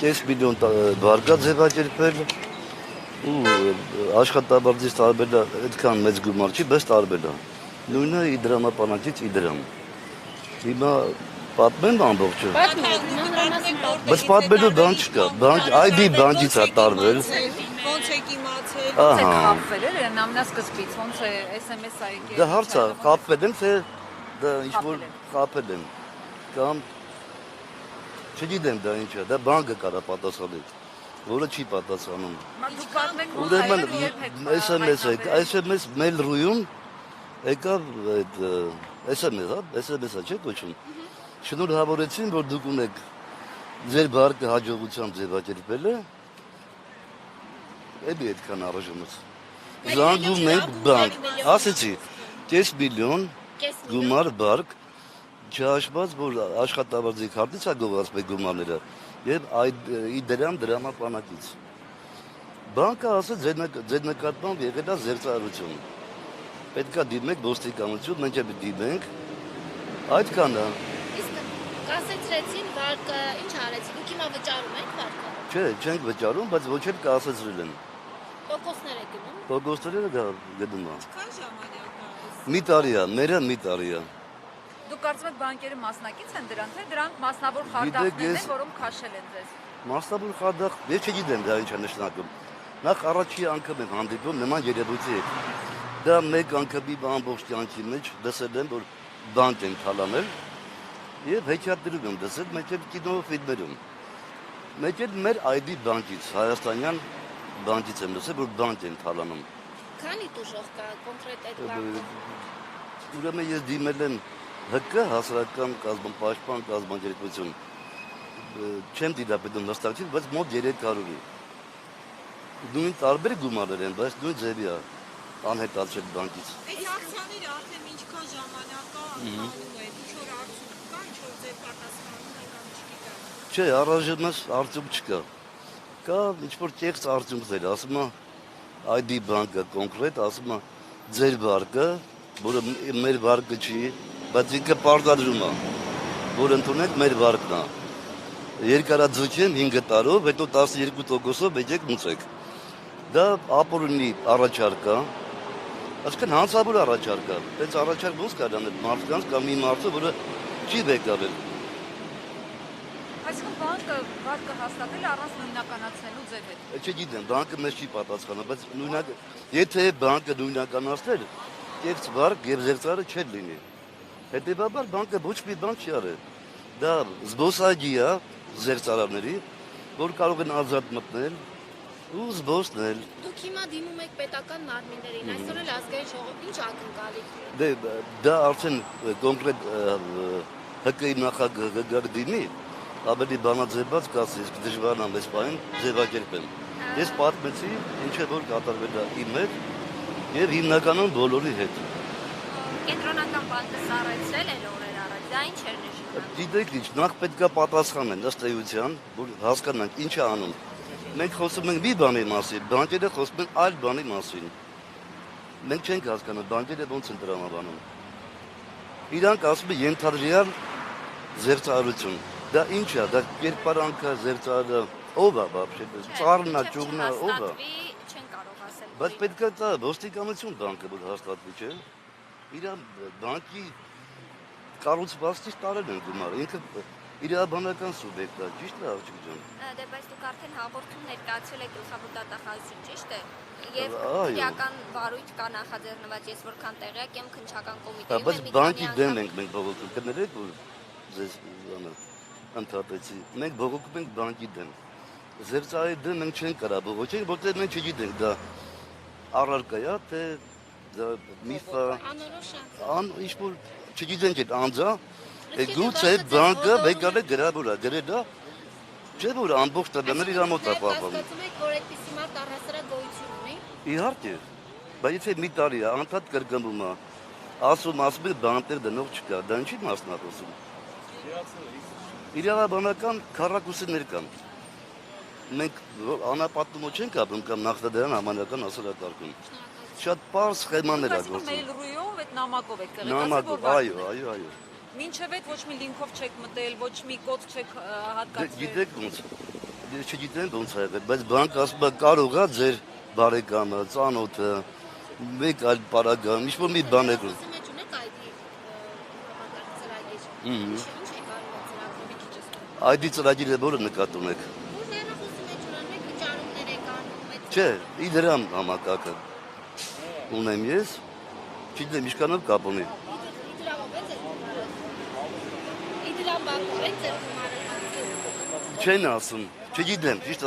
10 միլիոն բարգա ձևակերպել ու աշխատավարձից տարբեր այդքան մեծ գումար չի, բայց տարբեր է։ Նույնը իդրամապանակից իդրամ։ Հիմա պատմեմ ամբողջը։ Բայց պատմելու բան չկա։ ID բանկից է տարվել։ Ոնց եք իմացել։ Ոնց է խապվել էլ ամենասկզբից, ոնց է SMS-ա եկել։ Դա հարց է, խապվել եմ, թե դա ինչ-որ խապել եմ։ Կամ չգիտեմ դա ինչ է, դա բանկը կարա պատասխանել, որը չի պատասխանում։ Դուք պատմեք Ուրեմն SMS Mail.ru-ում եկավ այդ SMS-ը չէ կոչում։ Շնորհավորեցին, որ դուք ունեք ձեր բարկը հաջողությամբ ձևակերպել է, էլի այդքան առժամից։ Զանգում ենք բանկ, ասեցի, 10 միլիոն գումար բարկ, չհաշված, որ աշխատավարձի քարտից է գովացվել գումարները եւ իդրամ դրամապանակից։ Բանկը ասաց ձեր նկատմամբ եղել է զերծարություն։ Պետք է դիմեք ոստիկանություն, մենք էլ դիմենք։ Այդքան է։ Իսկ կասեցրեցին վարկը, ինչ արեցին, դուք հիմա վճարում եք վարկը։ Չէ, չենք վճարում, բայց ոչ էլ կասեցրել են։ Տոկոսներ եք գնում։ Տոկոսները գնում է։ Քան ժամանակ է։ Մի տարի է, մերը մի տարի է։ Դուք կարծում եք բանկերը մասնակից են դրան, թե դրանք մասնավոր խարդախներն են, որոնք քաշել են ձեզ։ Մասնավոր խարդախ, ես չգիտեմ դա ինչ է նշանակում։ Նախ առաջի անգամ եմ հանդիպում նման երևույթի հետ։ Դա մեկ անգամի ամբողջ կյանքի մեջ դասել եմ, որ բանկ են թալանել եւ հեքիաթներում եմ դասել, մեկ էլ կինո ֆիլմերում։ Մեկ էլ մեր ID բանկից, հայաստանյան բանկից եմ դասել, որ բանկ են թալանում։ Քանի դուժող կա կոնկրետ այդ բանկը։ Ուրեմն ես դիմել եմ ՀԿ հասարակական կազմապաշտպան կազմակերպություն։ Չեմ դիտապետում նստակցին, բայց մոտ 300-ի։ Նույն տարբեր գումարներ են, բայց նույն ձևի է անհետացել բանկից։ Այս ակցիաները արդեն ինչքան ժամանակ է անում են, ինչ որ արդյունք կա, ինչ որ ձեր պատասխանում եք կամ չգիտեմ։ Չէ, առայժմս արդյունք չկա։ Կա ինչ-որ կեղծ արդյունքներ, ասում է ID բանկը կոնկրետ, ասում է ձեր բարկը, որը մեր բարկը չի, բայց ինքը պարտադրում է, որ ընդունեք մեր բարկն է։ Երկարաձգեմ 5 տարով, հետո 12%-ով եկեք մուծեք։ Դա ապօրինի առաջարկ է, այսինքն հանցավոր առաջարկ է։ Բայց առաջարկ ոնց կա դանել մարդկանց կամ մի մարդը, որը չի վեկարել։ Այսինքն բանկը հաստատել է առանց նույնականացնելու ձև հետ։ Չգիտեմ, բանկը մեզ չի պատասխանում, բայց նույնակ եթե բանկը նույնականացներ, կեղծ բարկ եւ զերծարը չէր լինի։ Հետեւաբար բանկը ոչ մի բան չի արել։ Դա զբոսայգի է զերծարարների, որ կարող են ազատ մտնել ու զբոսնել։ Դուք հիմա դիմում եք պետական մարմիններին, այսօր էլ ազգային ժողովին ինչ ակնկալիք։ Դե դա արդեն կոնկրետ ՀԿ-ի նախագահը դիմի, ավելի բանաձևված կասի, իսկ դժվարն է մեզ պահին ձևակերպել։ Ես պատմեցի, ինչ է որ կատարվել է իմ հետ եւ հիմնականում բոլորի հետ։ Կենտրոնական բանկը սառեցրել է օրեր առաջ, դա ինչ էր նշանակում։ Գիտեք ինչ, նախ պետք է պատասխանեն ըստ էության, որ հասկանանք ինչ է անում։ Մենք խոսում ենք մի բանի մասին, բանկերը խոսում են այլ բանի մասին։ Մենք չենք հասկանում, բանկերը ոնց են տրամաբանում։ Իրանք ասում են ենթադրյալ զերծարություն։ Դա ինչ է, դա կերպարանքը, զերծարը, ով է բաբշե, ծառնա, ճուղնա, ով է։ Չեն կարող ասել։ Բայց պետք է դա ոստիկանություն բանկը որ հաստատվի, չէ։ Իրան բանկի կառուցվածքից տարել են գումարը, ինքը իրավաբանական սուբյեկտ է, ճիշտ է աղջիկ ջան։ Դե բայց դուք արդեն հաղորդում ներկայացրել եք գլխավոր դատախազություն, ճիշտ է։ Եվ քրեական վարույթ կա նախաձեռնված, ես որքան տեղյակ եմ քննչական կոմիտեում։ Բայց բանկի դեմ ենք մենք բողոքում, կներեք որ ձեզ ընդհատեցի։ Մենք բողոքում ենք բանկի դեմ։ Զերծարի դեմ մենք չենք կարա բողոքել, որտեղ մենք չգիտենք դա առարկա է, թե դա միֆ է։ Ինչ որ չգիտենք այդ անձա, գուցե բանկը մեկալ է գրավոր է, գրել է, չէ որ ամբողջ տվյալները իր մոտ է պահպանում։ Հասկացում եք, որ այդպիսի մարդ առհասարակ գոյություն ունի։ Իհարկե, բայց եթե մի տարի է, անդադ կրկնվում է, ասում է բանտեր դնող չկա, դա ինչի մասն է խոսում։ Իրավաբանական քառակուսիներ կան։ Մենք անապատումը չենք ապրում կամ նախնադարան համանական հասարակարգում։ Շատ պարզ սխեմաներ է գործում։ Mail.ru-ով այդ նամակով եք տեղեկացել, Նամակով, այո։ Մինչև այդ ոչ մի լինքով չեք մտել, ոչ մի կոդ չեք հատկացրել։ Գիտեք ոնց։ ես չգիտեմ ոնց է եղել, բայց բանկ ասում է կարող է ձեր բարեկամը, ծանոթը, մեկ այլ պարագան, ինչ-որ մի բան է գրում։ Մեջ ունեք ID ծրագիր։ Ահա։ Ինչ է կարող ծրագրի մի քիչ ասել։ ID ծրագիրը որը նկատում եք։ Որ ներախոսի մեջ ունեք վճարումներ եք անում, այդ Չէ, իդրամ համակարգը ունեմ ես, չգիտեմ ինչքանով կապ ունի։ իդրամով է ձեր գումարը։ Իդրամ բանկով է ձեր գումարը։ Չեն ասում, չգիտեմ, ճիշտ